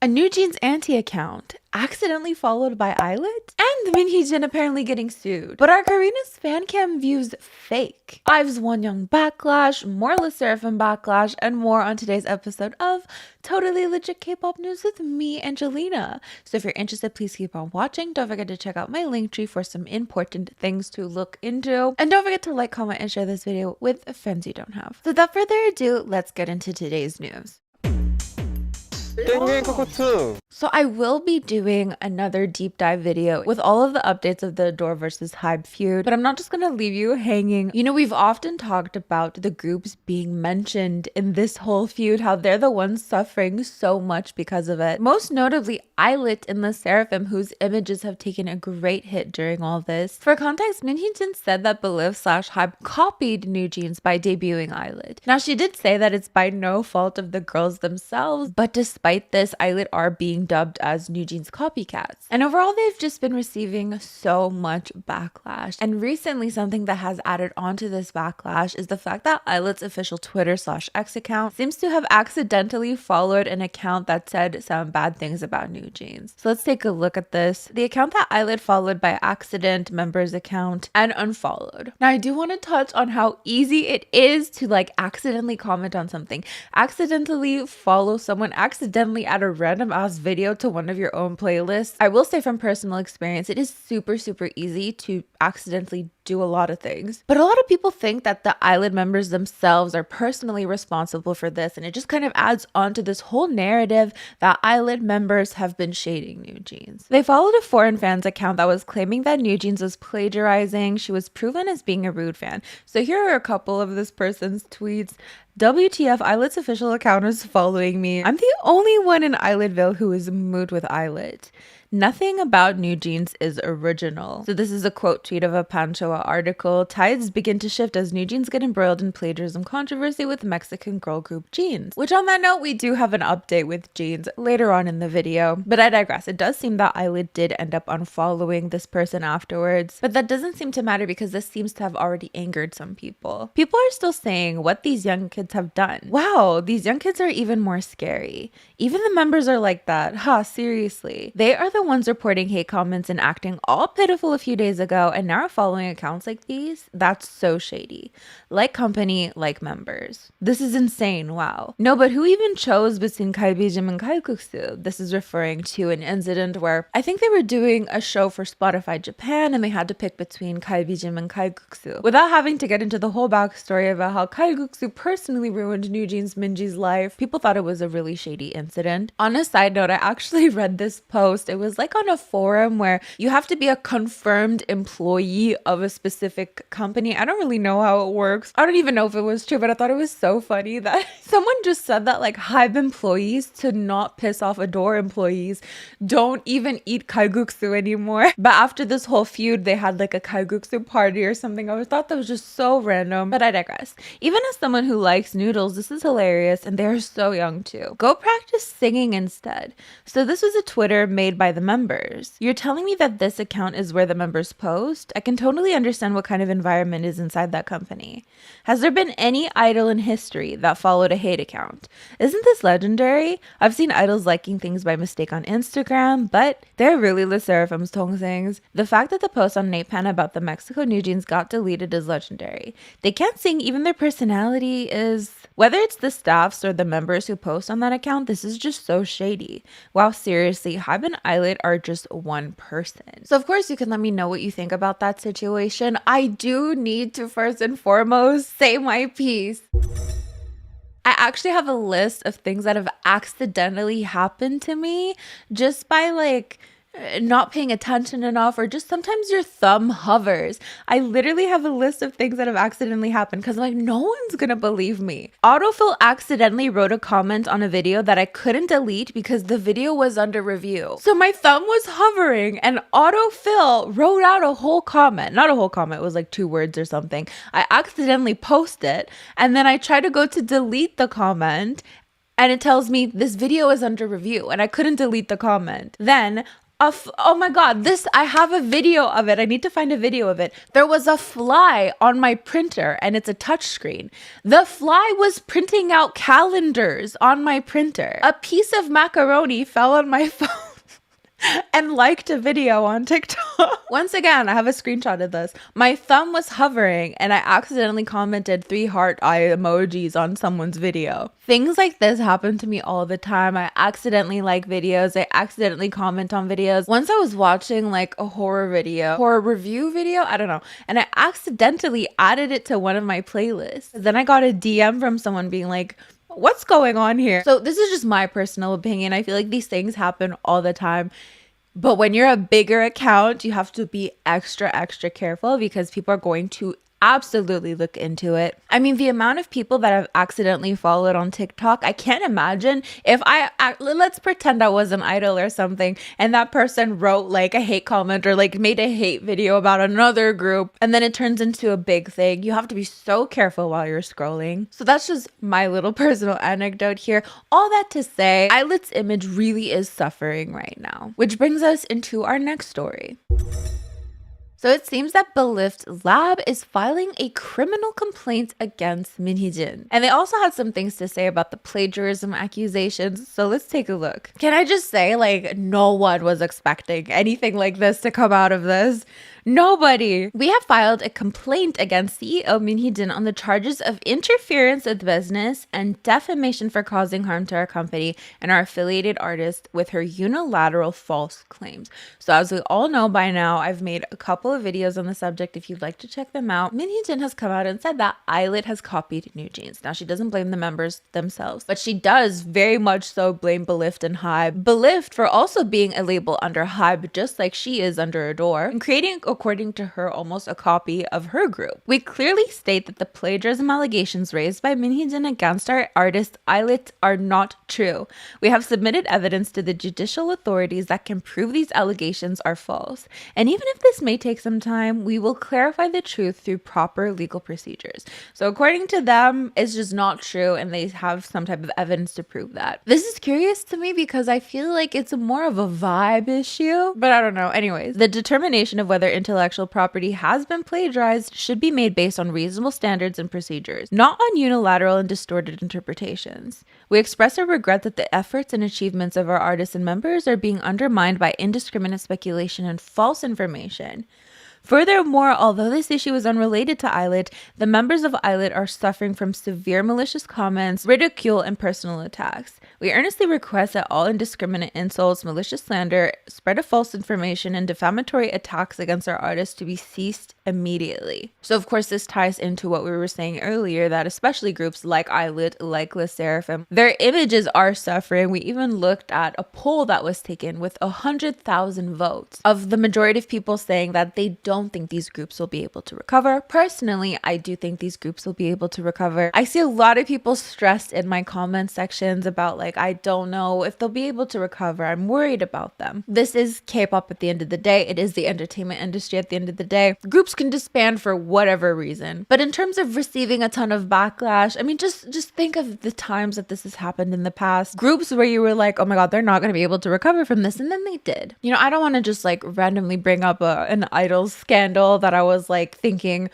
A New Jeans anti-account accidentally followed by ILLIT, and Min Hee Jin apparently getting sued. But are Karina's Fancam views fake? IVE's Wonyoung Backlash, more Sserafim Backlash, and more on today's episode of Totally Legit K-pop News with me, Angelina. So if you're interested, please keep on watching. Don't forget to check out my link tree for some important things to look into. And don't forget to like, comment, and share this video with friends you don't have. So without further ado, let's get into today's news. So I will be doing another deep dive video with all of the updates of the Ador versus Hybe feud, but I'm not just gonna leave you hanging. You know, we've often talked about the groups being mentioned in this whole feud, how they're the ones suffering so much because of it. Most notably ILLIT and the Sserafim, whose images have taken a great hit during all this. For context, Min Hee Jin said that Belift / Hybe copied New Jeans by debuting ILLIT. Now she did say that it's by no fault of the girls themselves, but despite this, ILLIT are being dubbed as New Jeans copycats. And overall, they've just been receiving so much backlash. And recently, something that has added onto this backlash is the fact that ILLIT's official Twitter / X account seems to have accidentally followed an account that said some bad things about New Jeans. So let's take a look at this. The account that ILLIT followed by accident, members account, and unfollowed. Now, I do want to touch on how easy it is to accidentally comment on something, accidentally follow someone, accidentally add a random ass video to one of your own playlists. I will say from personal experience, it is super easy to accidentally do a lot of things. But a lot of people think that the ILLIT members themselves are personally responsible for this, and it just kind of adds on to this whole narrative that ILLIT members have been shading New Jeans. They followed a foreign fans account that was claiming that New Jeans was plagiarizing. She was proven as being a rude fan. So here are a couple of this person's tweets. WTF, ILLIT's official account is following me. I'm the only one in ILLITville who is mood with ILLIT. Nothing about New Jeans is original. So this is a quote tweet of a Panchoa article. Tides begin to shift as New Jeans get embroiled in plagiarism controversy with Mexican girl group Jeans. Which on that note, we do have an update with Jeans later on in the video. But I digress. It does seem that ILLIT did end up unfollowing this person afterwards. But that doesn't seem to matter because this seems to have already angered some people. People are still saying what these young kids have done. Wow, these young kids are even more scary. Even the members are like that. Seriously. They are the ones reporting hate comments and acting all pitiful a few days ago, and now are following accounts like these? That's so shady. Like company, like members. This is insane, wow. No, but who even chose between Hybe and Kalguksu? This is referring to an incident where I think they were doing a show for Spotify Japan and they had to pick between Hybe and Kalguksu. Without having to get into the whole backstory about how Kalguksu personally ruined New Jeans Minji's life, people thought it was a really shady incident. On a side note, I actually read this post. It was on a forum where you have to be a confirmed employee of a specific company. I don't really know how it works. I don't even know if it was true, but I thought it was so funny that someone just said that Hybe employees, to not piss off Ador employees, don't even eat kalguksu anymore. But after this whole feud, they had a kalguksu party or something. I thought that was just so random, but I digress. Even as someone who likes noodles, this is hilarious, and they're so young too. Go practice singing instead. So this was a Twitter made by the members. You're telling me that this account is where the members post? I can totally understand what kind of environment is inside that company. Has there been any idol in history that followed a hate account? Isn't this legendary? I've seen idols liking things by mistake on Instagram, but they're really the Seraphim's tongsangs. The fact that the post on Natepan about the Mexico New Jeans got deleted is legendary. They can't sing, even their personality is... Whether it's the staffs or the members who post on that account, this is just so shady. Wow, seriously, Hybe and ILLIT are just one person. So of course you can let me know what you think about that situation. I do need to first and foremost say my piece. I actually have a list of things that have accidentally happened to me just by not paying attention enough, or just sometimes your thumb hovers. I literally have a list of things that have accidentally happened because no one's gonna believe me. Autofill accidentally wrote a comment on a video that I couldn't delete because the video was under review. So my thumb was hovering and autofill wrote out a whole comment. Not a whole comment, it was 2 words or something. I accidentally posted it and then I tried to go to delete the comment and it tells me this video is under review and I couldn't delete the comment. Then oh my god, this, I have a video of it. I need to find a video of it. There was a fly on my printer and it's a touch screen. The fly was printing out calendars on my printer. A piece of macaroni fell on my phone and liked a video on TikTok. Once again, I have a screenshot of this. My thumb was hovering and I accidentally commented 3 heart eye emojis on someone's video. Things like this happen to me all the time. I accidentally like videos. I accidentally comment on videos. Once I was watching like a horror review video, I don't know, and I accidentally added it to one of my playlists. Then I got a DM from someone being like, what's going on here? So this is just my personal opinion. I feel like these things happen all the time. But when you're a bigger account, you have to be extra careful because people are going to absolutely look into it. I mean, the amount of people that I've accidentally followed on TikTok, I can't imagine if let's pretend I was an idol or something and that person wrote like a hate comment or like made a hate video about another group and then it turns into a big thing. You have to be so careful while you're scrolling. So that's just my little personal anecdote here. All that to say, ILLIT's image really is suffering right now, which brings us into our next story. So it seems that Belift Lab is filing a criminal complaint against Min Hee Jin. And they also had some things to say about the plagiarism accusations. So let's take a look. Can I just say, like, no one was expecting anything like this to come out of this? Nobody. We have filed a complaint against CEO Min Hee Jin on the charges of interference with business and defamation for causing harm to our company and our affiliated artists with her unilateral false claims. So as we all know by now, I've made a couple of videos on the subject if you'd like to check them out. Min Hee Jin has come out and said that ILLIT has copied New Jeans. Now, she doesn't blame the members themselves, but she does very much so blame Belift and Hybe. Belift for also being a label under Hybe, just like she is under Ador, and creating, according to her, almost a copy of her group. We clearly state that the plagiarism allegations raised by Min Hee Jin against our artist ILLIT are not true. We have submitted evidence to the judicial authorities that can prove these allegations are false. And even if this may take some time, we will clarify the truth through proper legal procedures. So according to them, it's just not true and they have some type of evidence to prove that. This is curious to me because I feel like it's more of a vibe issue, but I don't know. Anyways, the determination of whether intellectual property has been plagiarized should be made based on reasonable standards and procedures, not on unilateral and distorted interpretations. We express our regret that the efforts and achievements of our artists and members are being undermined by indiscriminate speculation and false information. Furthermore, although this issue is unrelated to ILLIT, the members of ILLIT are suffering from severe malicious comments, ridicule, and personal attacks. We earnestly request that all indiscriminate insults, malicious slander, spread of false information, and defamatory attacks against our artists to be ceased immediately. So of course this ties into what we were saying earlier, that especially groups like ILLIT, like Le Sserafim, their images are suffering. We even looked at a poll that was taken with 100,000 votes of the majority of people saying that they don't think these groups will be able to recover. Personally, I do think these groups will be able to recover. I see a lot of people stressed in my comment sections about like, I don't know if they'll be able to recover. I'm worried about them. This is K-pop at the end of the day. It is the entertainment industry at the end of the day. Groups can disband for whatever reason. But in terms of receiving a ton of backlash, I mean, just think of the times that this has happened in the past. Groups where you were like, oh my God, they're not going to be able to recover from this. And then they did. You know, I don't want to just like randomly bring up an idol scandal that I was like thinking,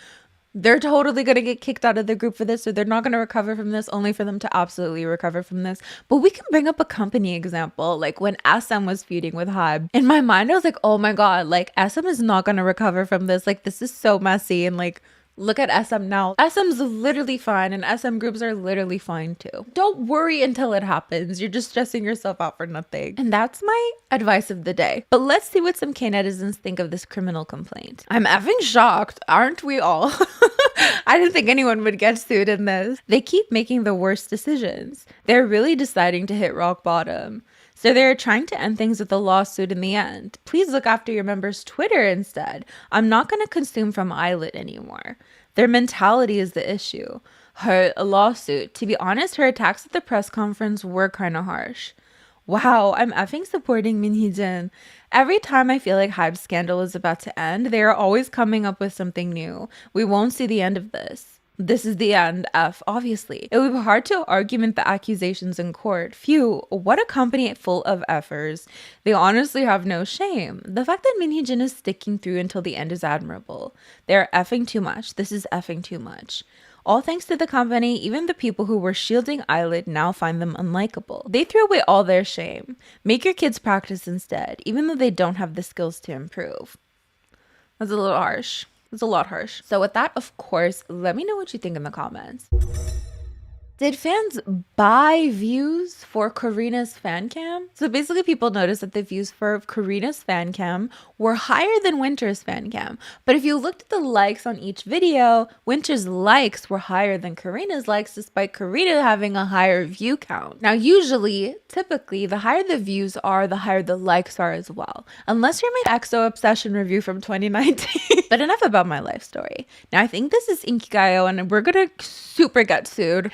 they're totally going to get kicked out of the group for this, or they're not going to recover from this, only for them to absolutely recover from this. But we can bring up a company example, like when SM was feuding with Hybe. In my mind, I was like, oh my God, like SM is not going to recover from this. Like, this is so messy. And like, look at SM now. SM's literally fine and SM groups are literally fine too. Don't worry until it happens. You're just stressing yourself out for nothing. And that's my advice of the day. But let's see what some K-netizens think of this criminal complaint. I'm effing shocked. Aren't we all? I didn't think anyone would get sued in this. They keep making the worst decisions. They're really deciding to hit rock bottom. So they're trying to end things with a lawsuit in the end. Please look after your members' Twitter instead. I'm not going to consume from ILLIT anymore. Their mentality is the issue. Her lawsuit. To be honest, her attacks at the press conference were kind of harsh. Wow, I'm effing supporting Min Hee Jin. Every time I feel like Hybe's scandal is about to end, they are always coming up with something new. We won't see the end of this. This is the end, F, obviously. It would be hard to argument the accusations in court. Phew, what a company full of effers. They honestly have no shame. The fact that Min Hee Jin is sticking through until the end is admirable. They're effing too much. This is effing too much. All thanks to the company, even the people who were shielding ILLIT now find them unlikable. They threw away all their shame. Make your kids practice instead, even though they don't have the skills to improve. That's a little harsh. It's a lot harsh. So with that, of course, let me know what you think in the comments. Did fans buy views for Karina's fan cam? So basically people noticed that the views for Karina's fan cam were higher than Winter's fan cam. But if you looked at the likes on each video, Winter's likes were higher than Karina's likes despite Karina having a higher view count. Now typically, the higher the views are, the higher the likes are as well. Unless you're my EXO Obsession review from 2019. But enough about my life story. Now I think this is Inkigayo and we're gonna super get sued.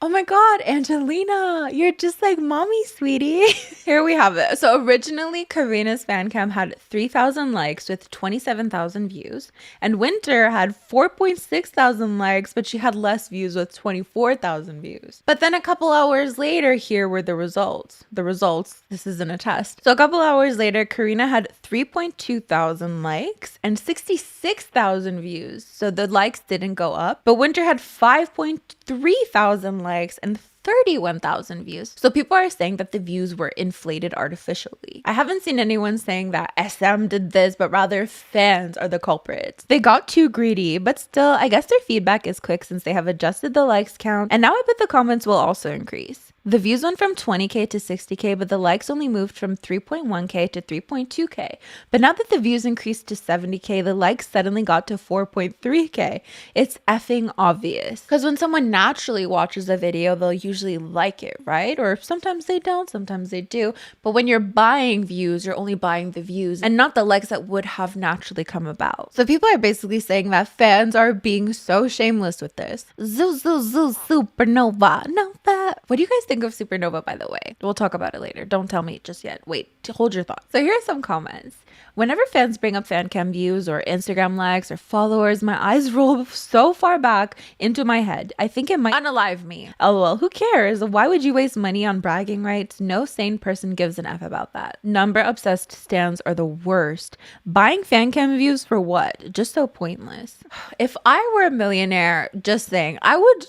Oh my god, Angelina, you're just like mommy, sweetie. Here we have it. So originally, Karina's fan cam had 3,000 likes with 27,000 views. And Winter had 4.6 thousand likes, but she had less views with 24,000 views. But then a couple hours later, here were the results. This isn't a test. So a couple hours later, Karina had 3.2 thousand likes and 66,000 views. So the likes didn't go up. But Winter had 5.3 thousand likes and 31,000 views. So people are saying that the views were inflated artificially. I haven't seen anyone saying that SM did this, but rather fans are the culprits. They got too greedy, but still, I guess their feedback is quick since they have adjusted the likes count, and now I bet the comments will also increase. The views went from 20k to 60k, but the likes only moved from 3.1k to 3.2k. But now that the views increased to 70k, the likes suddenly got to 4.3k. It's effing obvious. Because when someone naturally watches a video, they'll usually like it, right? Or sometimes they don't, sometimes they do. But when you're buying views, you're only buying the views and not the likes that would have naturally come about. So people are basically saying that fans are being so shameless with this. Zoo, zoo, zoo, supernova, nova. What do you guys think of Supernova, by the way? We'll talk about it later. Don't tell me just yet. Wait, hold your thoughts. So here are some comments. Whenever fans bring up fan cam views or Instagram likes or followers, my eyes roll so far back into my head. I think it might unalive me. LOL, who cares? Why would you waste money on bragging rights? No sane person gives an F about that. Number obsessed stans are the worst. Buying fan cam views for what? Just so pointless. If I were a millionaire, just saying, I would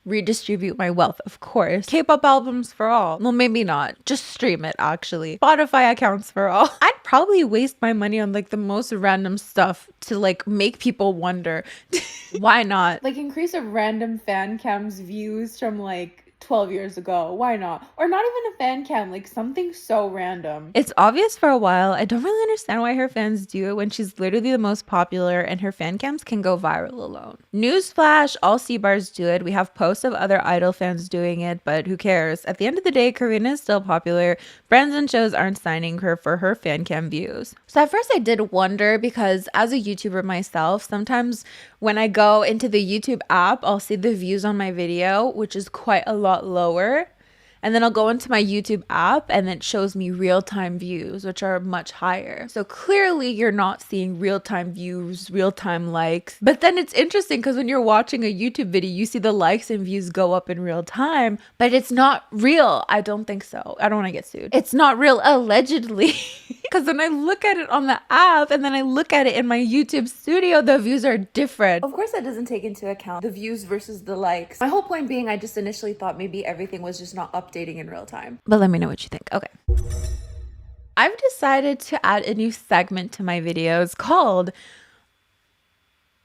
redistribute my wealth, of course. K-pop albums for all. Well, maybe not. Just stream it, actually. Spotify accounts for all. I'd probably waste my money on the most random stuff to make people wonder. Why not? Increase a random fan cam's views from 12 years ago. Why not? Or not even a fan cam, something so random. It's obvious for a while. I don't really understand why her fans do it when she's literally the most popular and her fan cams can go viral alone. Newsflash, all C-bars do it. We have posts of other idol fans doing it, but who cares? At the end of the day, Karina is still popular. Brands and shows aren't signing her for her fan cam views. So at first I did wonder because as a YouTuber myself, sometimes when I go into the YouTube app, I'll see the views on my video, which is quite a lot lower. And then I'll go into my YouTube app and it shows me real-time views, which are much higher. So clearly you're not seeing real-time views, real-time likes. But then it's interesting because when you're watching a YouTube video, you see the likes and views go up in real time, but it's not real. I don't think so. I don't want to get sued. It's not real, allegedly. Because when I look at it on the app and then I look at it in my YouTube studio, the views are different. Of course, that doesn't take into account the views versus the likes. My whole point being, I just initially thought maybe everything was just not updating in real time. But let me know what you think. Okay. I've decided to add a new segment to my videos called,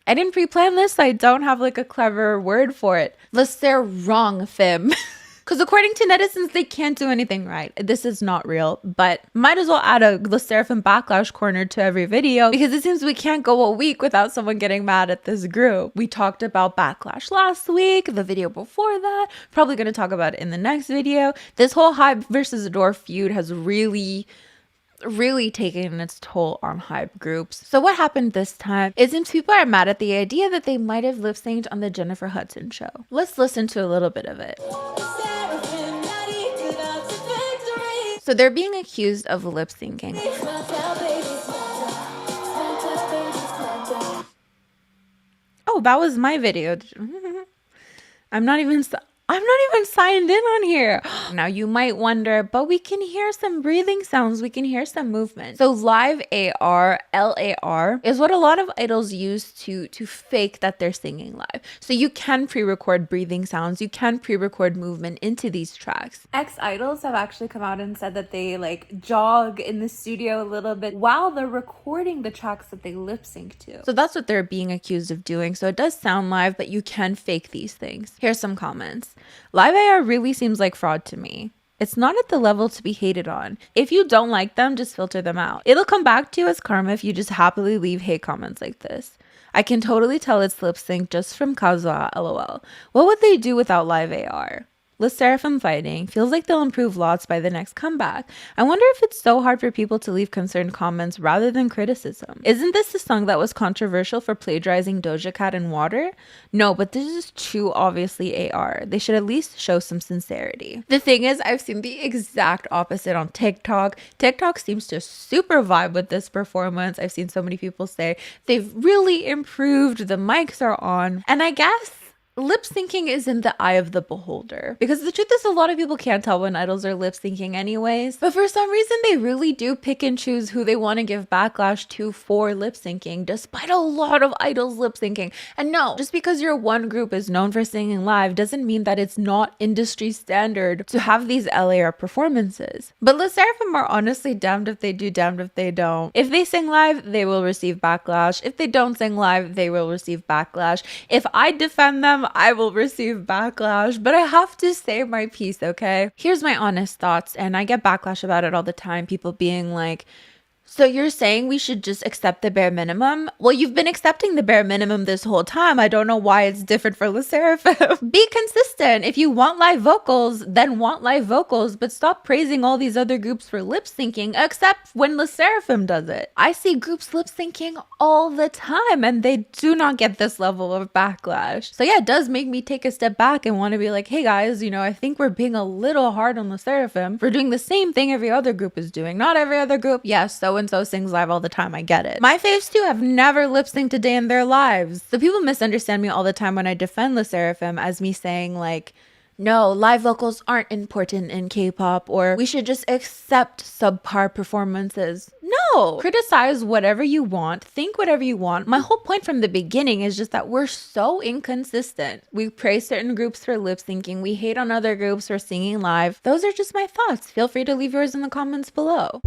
I didn't pre-plan this, so I don't have a clever word for it. The Sserafim. Because according to netizens, they can't do anything right. This is not real, but might as well add a Sserafim Backlash corner to every video because it seems we can't go a week without someone getting mad at this group. We talked about Backlash last week, the video before that, probably going to talk about it in the next video. This whole Hybe versus Ador feud has really taken its toll on Hybe groups. So what happened this time is people are mad at the idea that they might have lip synced on the Jennifer Hudson show. Let's listen to a little bit of it. So they're being accused of lip syncing. Oh, that was my video. I'm not even signed in on here. Now you might wonder, but we can hear some breathing sounds. We can hear some movement. So live AR, LAR is what a lot of idols use to fake that they're singing live. So you can pre-record breathing sounds. You can pre-record movement into these tracks. Ex-idols have actually come out and said that they like jog in the studio a little bit while they're recording the tracks that they lip sync to. So that's what they're being accused of doing. So it does sound live, but you can fake these things. Here's some comments. Live AR really seems like fraud to me. It's not at the level to be hated on. If you don't like them, just filter them out. It'll come back to you as karma if you just happily leave hate comments like this. I can totally tell it's lip sync just from Kazuha, lol. What would they do without live AR? With Sserafim fighting, feels like they'll improve lots by the next comeback. I wonder if it's so hard for people to leave concerned comments rather than criticism. Isn't this the song that was controversial for plagiarizing Doja Cat and Water? No, but this is too obviously AR. They should at least show some sincerity. The thing is, I've seen the exact opposite on TikTok. TikTok seems to super vibe with this performance. I've seen so many people say they've really improved, the mics are on, and I guess lip syncing is in the eye of the beholder, because the truth is a lot of people can't tell when idols are lip syncing anyways, but for some reason they really do pick and choose who they want to give backlash to for lip syncing, despite a lot of idols lip syncing. And no, just because your one group is known for singing live doesn't mean that it's not industry standard to have these LAR performances. But Le Sserafim are honestly damned if they do, damned if they don't. If they sing live, they will receive backlash. If they don't sing live, they will receive backlash. If I defend them, I will receive backlash, but I have to say my piece, okay? Here's my honest thoughts, and I get backlash about it all the time. People being like, so you're saying we should just accept the bare minimum? Well, you've been accepting the bare minimum this whole time. I don't know why it's different for Le Sserafim. Be consistent. If you want live vocals, then want live vocals, but stop praising all these other groups for lip syncing, except when Le Sserafim does it. I see groups lip syncing all the time, and they do not get this level of backlash. So yeah, it does make me take a step back and want to be like, hey guys, you know, I think we're being a little hard on Le Sserafim for doing the same thing every other group is doing. Not every other group. Yes, so sings live all the time. I get it. My faves too have never lip synced a day in their lives. So people misunderstand me all the time when I defend Le Sserafim as me saying like, no, live vocals aren't important in K-pop, or we should just accept subpar performances. No! Criticize whatever you want, think whatever you want. My whole point from the beginning is just that we're so inconsistent. We praise certain groups for lip syncing, we hate on other groups for singing live. Those are just my thoughts. Feel free to leave yours in the comments below.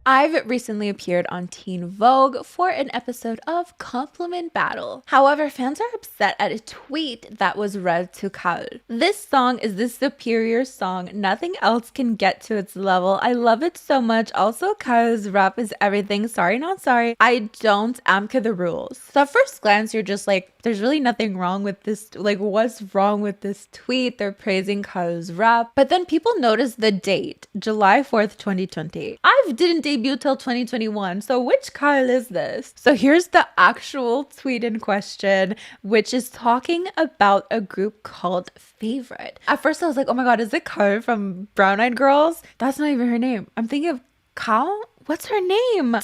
IVE recently appeared on Teen Vogue for an episode of Compliment Battle. However, fans are upset at a tweet that was read to Gaeul. This song is the superior song. Nothing else can get to its level. I love it so much. Also, Gaeul's rap is everything. Sorry, not sorry. I don't amka the rules. So at first glance, you're just like, there's really nothing wrong with this. Like, what's wrong with this tweet? They're praising Gaeul's rap. But then people notice the date, July 4th, 2020. IVE didn't debut till 2021. So which Gaeul is this? So here's the actual tweet in question, which is talking about a group called Favorite. At first I was like, oh my god, is it Gaeul from Brown Eyed Girls? That's not even her name. I'm thinking of Kao? What's her name?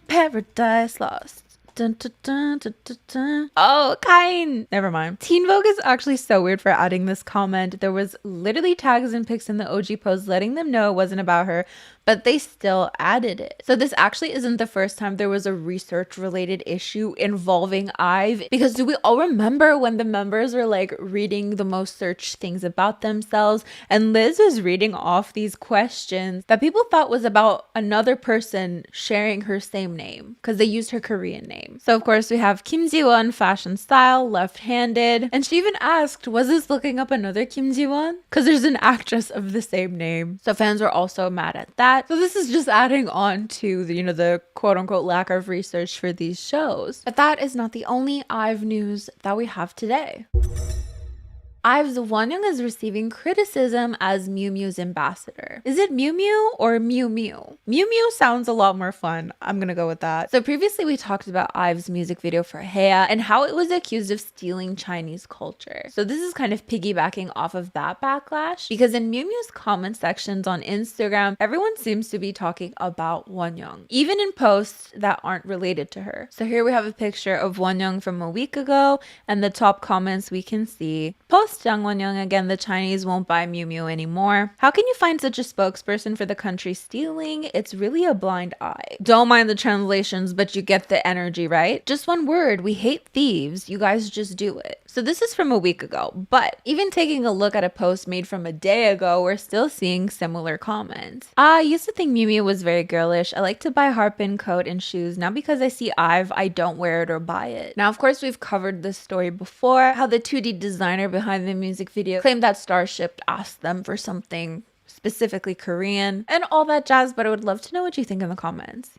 Paradise Lost. Dun, dun, dun, dun, dun, dun. Oh, kind. Never mind. Teen Vogue is actually so weird for adding this comment. There was literally tags and pics in the OG post letting them know it wasn't about her, but they still added it. So this actually isn't the first time there was a research related issue involving IVE, because do we all remember when the members were like reading the most searched things about themselves, and Liz was reading off these questions that people thought was about another person sharing her same name because they used her Korean name. So of course we have Kim Ji-won, fashion style, left-handed, and she even asked, was this looking up another Kim Ji-won? Because there's an actress of the same name. So fans were also mad at that. So this is just adding on to the, the quote-unquote lack of research for these shows. But that is not the only IVE news that we have today. IVE's Wonyoung is receiving criticism as Miu Miu's ambassador. Is it Miu Miu or Miu Miu? Miu Miu sounds a lot more fun. I'm gonna go with that. So previously we talked about IVE's music video for Hea and how it was accused of stealing Chinese culture. So this is kind of piggybacking off of that backlash, because in Miu Miu's comment sections on Instagram, everyone seems to be talking about Wonyoung, even in posts that aren't related to her. So here we have a picture of Wonyoung from a week ago, and the top comments we can see: post Young Wonyoung again, the Chinese won't buy Miu Miu anymore. How can you find such a spokesperson for the country stealing? It's really a blind eye. Don't mind the translations, but you get the energy, right? Just one word: we hate thieves. You guys just do it. So this is from a week ago, but even taking a look at a post made from a day ago, we're still seeing similar comments. I used to think Miu Miu was very girlish. I like to buy Harpin coat and shoes. Now because I see IVE, I don't wear it or buy it. Now, of course, we've covered this story before, how the 2D designer behind the music video claimed that Starship asked them for something specifically Korean and all that jazz, but I would love to know what you think in the comments.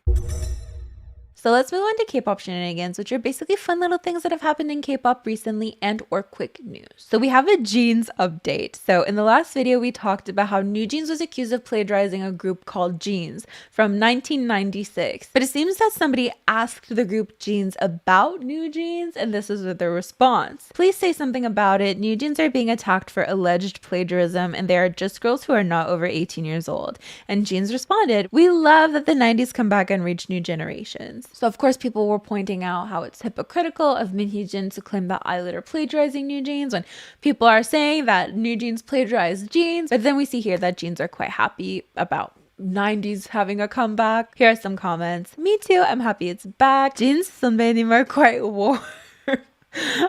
So let's move on to Kpop Shenanigans, which are basically fun little things that have happened in K-pop recently and or quick news. So we have a Jeans update. So in the last video, we talked about how New Jeans was accused of plagiarizing a group called Jeans from 1996. But it seems that somebody asked the group Jeans about New Jeans, and this is their response: please say something about it. New Jeans are being attacked for alleged plagiarism, and they are just girls who are not over 18 years old. And Jeans responded: we love that the 90s come back and reach new generations. So of course people were pointing out how it's hypocritical of Min Hee Jin to claim that ILLIT are plagiarizing New Jeans when people are saying that New Jeans plagiarized Jeans. But then we see here that Jeans are quite happy about 90s having a comeback. Here are some comments. Me too, I'm happy it's back. Jeans 선배님 are quite warm.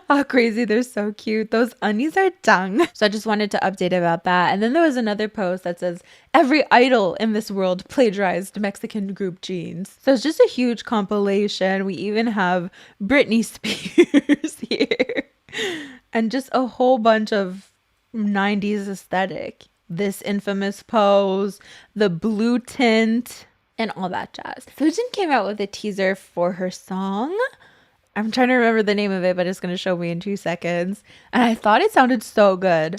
Oh, crazy. They're so cute. Those undies are dung. So I just wanted to update about that. And then there was another post that says, every idol in this world plagiarized Mexican group Jeans. So it's just a huge compilation. We even have Britney Spears here. And just a whole bunch of 90s aesthetic. This infamous pose, the blue tint, and all that jazz. Fujin came out with a teaser for her song. I'm trying to remember the name of it, but it's going to show me in 2 seconds. And I thought it sounded so good.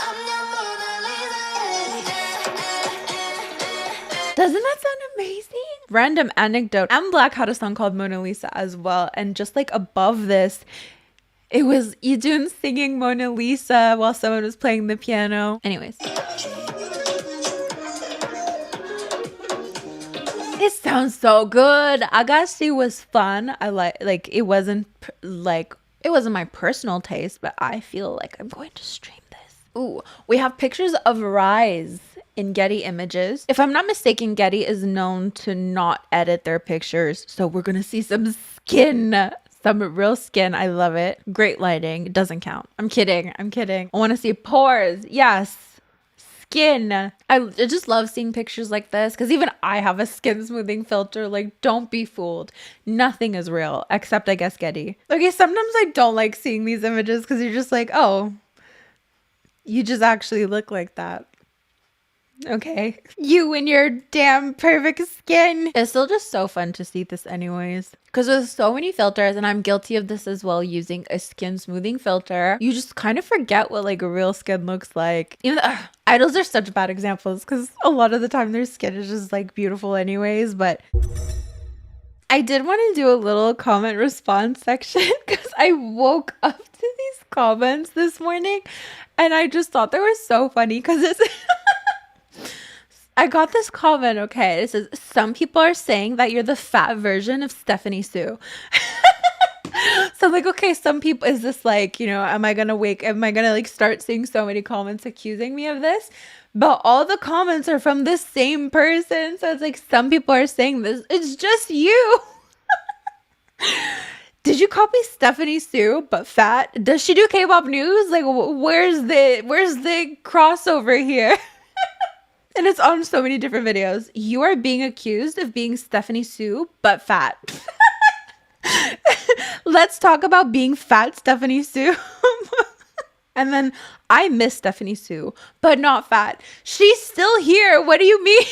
Doesn't that sound amazing? Random anecdote. MBLAQ had a song called Mona Lisa as well. And just like above this, it was Yijun singing Mona Lisa while someone was playing the piano. Anyways. It sounds so good. Agashi was fun. I like it wasn't my personal taste, but I feel like I'm going to stream this. Ooh, we have pictures of Rise in Getty Images. If I'm not mistaken, Getty is known to not edit their pictures, so we're gonna see some skin. Some real skin. I love it. Great lighting. It doesn't count. I'm kidding. I want to see pores. Yes. Skin. I just love seeing pictures like this because even I have a skin smoothing filter. Like, don't be fooled. Nothing is real except, I guess, Getty. Okay, sometimes I don't like seeing these images because you're just like, oh, you just actually look like that. Okay. You and your damn perfect skin. It's still just so fun to see this anyways. Because with so many filters, and I'm guilty of this as well, using a skin smoothing filter, you just kind of forget what like a real skin looks like. Even idols are such bad examples because a lot of the time their skin is just like beautiful anyways. But I did want to do a little comment response section because I woke up to these comments this morning and I just thought they were so funny because it's... I got this comment, okay, it says, some people are saying that you're the fat version of Stephanie Sue. So I'm like, okay, some people, is this like, you know, am I gonna like start seeing so many comments accusing me of this? But all the comments are from this same person. So it's like, some people are saying this, it's just you. Did you copy Stephanie Sue but fat? Does she do K-pop news? Like, where's the crossover here? And it's on so many different videos. You are being accused of being Stephanie Sue, but fat. Let's talk about being fat Stephanie Sue. And then I miss Stephanie Sue, but not fat. She's still here. What do you mean?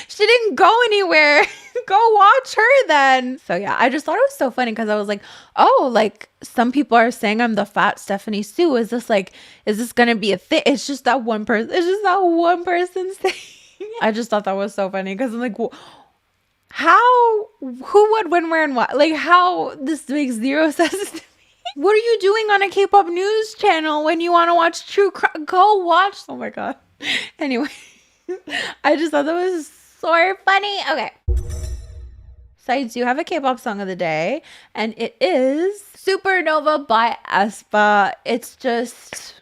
She didn't go anywhere. Go watch her then. So yeah, I just thought it was so funny because I was like, oh, like some people are saying I'm the fat Stephanie Sue. Is this gonna be a thing? It's just that one person. It's just that one person saying. I just thought that was so funny because I'm like, well, how, who, would, when, where, and what? Like, how this makes zero sense to me. What are you doing on a K-pop news channel when you want to watch true crime? Go watch. Oh my god. Anyway, I just thought that was so funny. Okay. So I do have a K-pop song of the day, and it is Supernova by aespa. It's just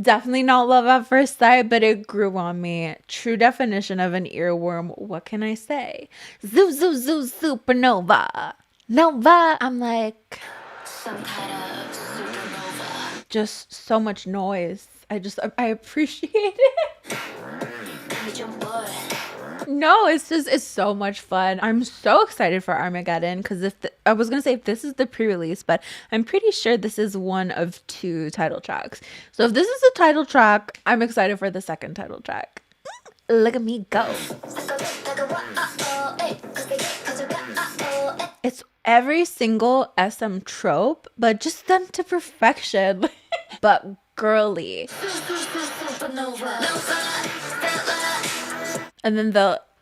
definitely not love at first sight, but it grew on me. True definition of an earworm. What can I say? Zoo, zoo, zoo, supernova. Nova. I'm like, some kind of supernova. Just so much noise. I appreciate it. No, it's so much fun. I'm so excited for Armageddon because I was gonna say if this is the pre-release, but I'm pretty sure this is one of 2 title tracks. So if this is the title track, I'm excited for the second title track. Look at me go. It's every single SM trope, but just done to perfection. But girly. And then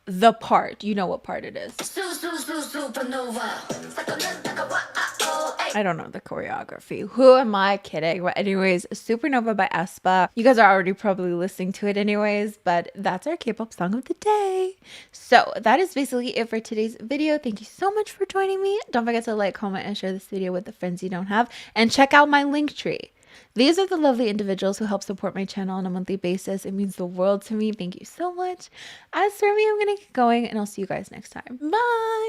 the part, you know what part it is. I don't know the choreography. Who am I kidding? But anyways, Supernova by aespa. You guys are already probably listening to it anyways, but that's our K-pop song of the day. So that is basically it for today's video. Thank you so much for joining me. Don't forget to like, comment, and share this video with the friends you don't have. And check out my link tree. These are the lovely individuals who help support my channel on a monthly basis. It means the world to me. Thank you so much. As for me, I'm going to get going, and I'll see you guys next time. Bye!